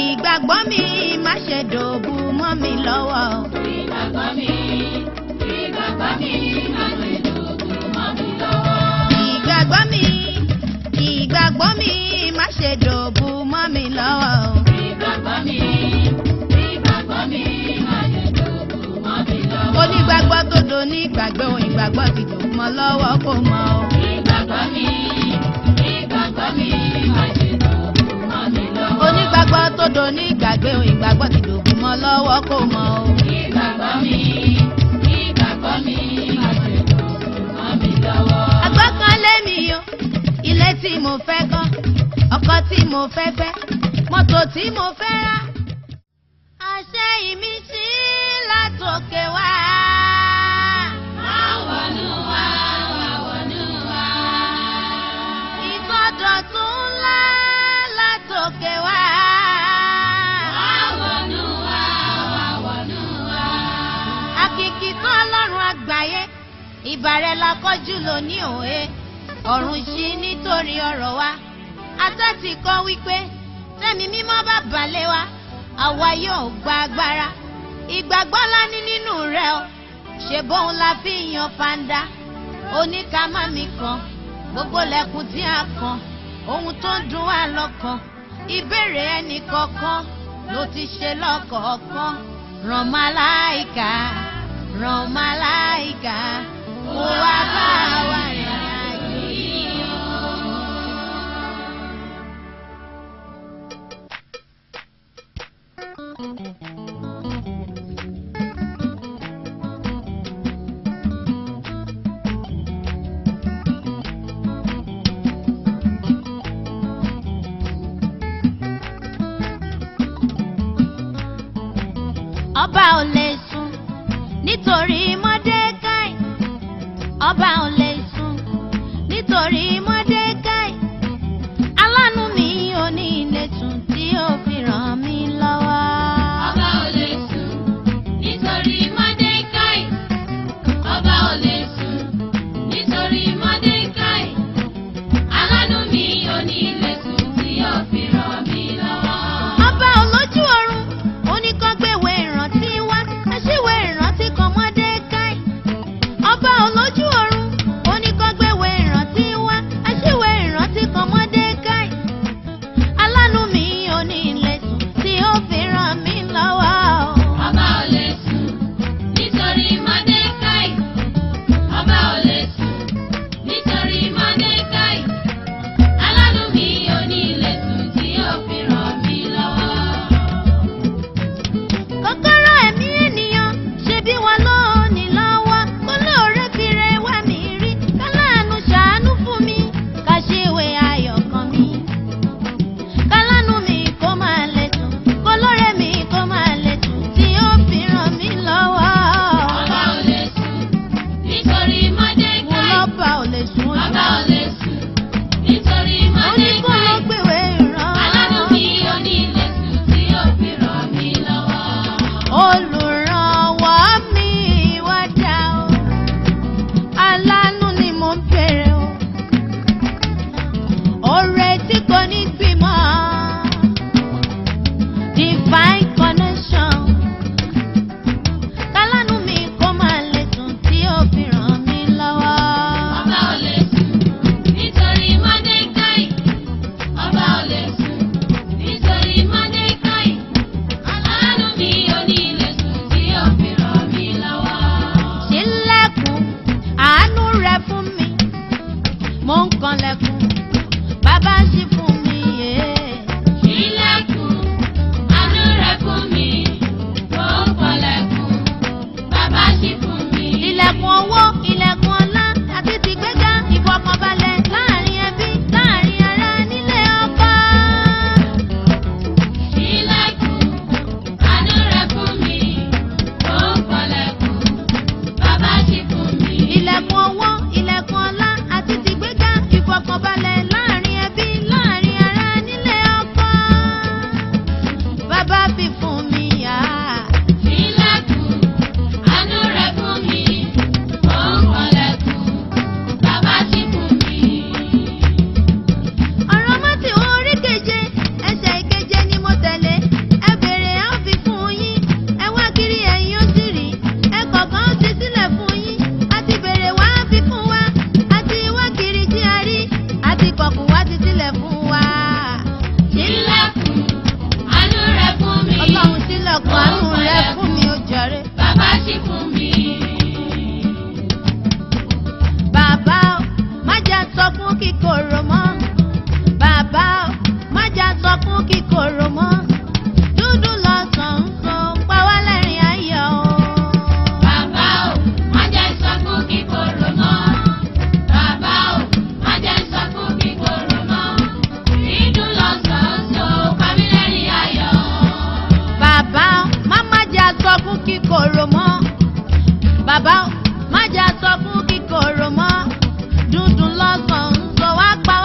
ìgbàgbọ́ mi má ṣe dòbu mọ́ mi lọ́wọ́. Ìgbàgbọ́ mi má ṣe dòbu mọ́ mi lọ́wọ́. Ìgbàgbọ́ mi má ṣe dòbu mọ́ mi lọ́wọ́. Ìgbàgbọ́ mi má ṣe dòbu mọ́ mi lọ́wọ́. Onígbàgbọ́ tó do ní ìgbàgbé ohun ìgbàgbọ́ ti dòbu mọ́ lọ́wọ́ kò mọ̀ o. Ìgbàgbọ́ mi má ṣe dòbu mọ́ mi lọ́wọ́. Onígbàgbọ́ tó do ní ìgbàgbé ohun ìgbàgbọ́ ti dòbu mọ́ lọ́wọ́ kò mọ̀ o. Ìgbàgbọ́ mi má ṣe dòbu mọ́ mi lọ́wọ́. Àgbọ́kànlé mi o, ilé tí mo fẹ́ kọ́, ọkọ tí mo fẹ́ fẹ́, mọ́tò tí mo fẹ́ rà. Àṣẹ ìmísí látòkè wá. Àwọnú wa. Ìsọdọ̀tun ńlá látòkè wá. Àwọnú wa. Àkìkì tán Ọlọ́run àgbáyé, ìbàrẹ̀ la kọjú lóní òwe. Ọ̀run ṣí nítorí ọ̀rọ̀ wa. Àtẹ́tì kọ́ wípé tẹ́mi mímọ́ bá balẹ̀ wa, àwa yóò gba agbára. Ìgbàgbọ́ la ní nínú rẹ̀ o, ṣe bóun la fi yan fanda. Oníkàmá mi kan, gbogbo lẹ́kùn tí a kan, ohun tó ń dùn wá lọ́kàn. Ìbéèrè ẹnì kọ̀ọ̀kan ló ti ṣe lọ́kọ̀ọ̀kan. Rán màláíkà, kó wá bá wa rìn àjò yìí o. Ọba ò lè sùn nítorí Mọ́dékáì. Ọba ò lè sùn nítorí Mọ́dékáì. Aláàánú mi ò ní ilé sùn tí ó fi ràn mí lọ́wọ́. Ọba ò lè sùn nítorí Mọ́dékáì. Ọba ò lè sùn nítorí Mọ́dékáì. Aláàánú mi ò ní ilé sùn tí ó fi ràn mí lọ́wọ́. Ọba olójú ọ̀run oníkọ́gbéwé ìrántí wá, aṣíwèé ìrántí kan Mọ́dékáì. Ọba olójú ọ̀run oníkọ́gbéwé ìrántí wá, aṣíwèé ìrántí kan Mọ́dékáì. Aláàánú mi ò ní ilé sùn tí ó fi ràn mí lọ́wọ́. Ọba ò lè sùn nítorí Mọ́dékáì. Ọba ò lè sùn nítorí Mọ́dékáì. Aláàánú mi ò ní ilé sùn tí ó fi ràn mí lọ́wọ́. Kọ́kọ́rọ́ ẹ̀mí ènìyàn ṣe bí wọn ló ní lọ́wọ́. Kó lóore fi re wá mi rí, káláàánú ṣàánú fún mi, kàṣíwèé ayọ̀ kan mi. Káláàánú mi kó máa lè tún, kó lóore mi kó máa lè tún tí ó fi ràn mí lọ́wọ́. Ọba ò lè sùn nítorí Mo Mọ́dékáì. lọ́ba ò lè sùn ojú. Ọba ò lè sùn nítorí Ó ní kó lọ Mọ́dékáì. gbéwé ìran. Aláàánú mi ò ní ilé sùn tí ó fi ràn mí lọ́wọ́. Olùrànwọ́ mi wá dá o. Aláàánú ni mo ń bèrè o. Oore tí kò ní gbìmọ̀. Divine connection. Káláàánú mi kó máa lè sùn tí ó fi ràn mí lọ́wọ́. Ọba ò lè sùn nítorí Mọ́dékáì. Ọba ò lè sùn nítorí Mọ́dékáì. Aláàánú mi ò ní ilé sùn tí ó fi ràn mí lọ́wọ́. Ṣílẹ̀kùn àánú rẹ fún mi. Mo ń kanlẹ̀kùn, bàbá ṣí fún mi. Ṣílẹ̀kùn àánú rẹ̀ fún mi. Mo ń kanlẹ̀kùn, bàbá ṣí fún mi. Ilẹ̀kùn owó, ilẹ̀kùn ọlá, àti tìgbéga, ìfọkànbalẹ̀ láàrin ẹbí, láàrin ará, nílé ọkọ. Ṣílẹ̀kùn àánú rẹ̀ fún mi. Mo ń kanlẹ̀kùn, bàbá ṣí fún mi. Ilẹ̀kùn owó, ilẹ̀kùn ọlá, àti tìgbéga, ìfọkànbalẹ̀ láàrin ẹbí, láàrin ará, nílé ọkọ. Bàbá fi fún mi yá. Ṣílẹ̀kùn àánú rẹ̀ fún mi. Mo ń kanlẹ̀kùn, kíkorò mọ́. Bàbá o, má jà sọkún kíkorò mọ́. Dúdú lọ́sàn ń so pa wá lẹ́rìn ayọ̀ o. Bàbá o, má jẹ́ sọkún kíkorò mọ́. Bàbá o, má jẹ́ sọkún kíkorò mọ́. Dídùn lọ́sàn so pa mí lẹ́rìn ayọ̀. Bàbá o, má jà sọkún kíkorò mọ́. Bàbá o, má jà sọkún kíkorò mọ́. Dúdú lọ́sàn ń so wá pa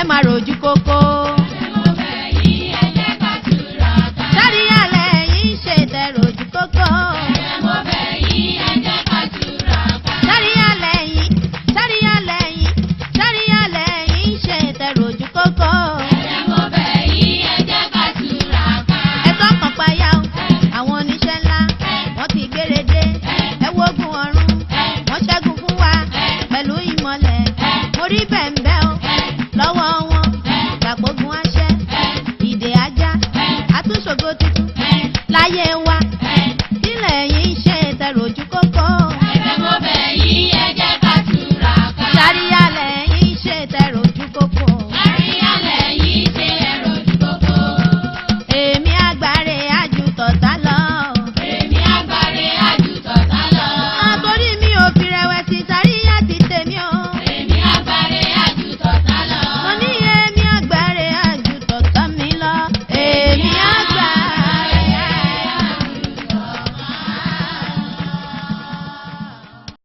ẹ má rojú kókó. mo bẹ̀ yín ẹ jẹ́ ká túraká. Sáré alẹ́ yìí ṣe tẹ rojú kókó. mo bẹ̀ yín ẹ jẹ́ ká túraká. Sáré alẹ́ yìí ṣe tẹ rojú kókó. mo bẹ̀ yín ẹ jẹ́ ká túraká. Ẹ̀tọ́ kan payá o, àwọn oníṣẹ́ ńlá, wọ́n ti gbéredé, ẹ wógun ọ̀run, wọ́n ṣẹ́gun fún wa pẹ̀lú ìmọ̀lẹ̀. Mo rí bẹ̀m̀bẹ̀ o, lọ́wọ́ wọn, gbàgbógun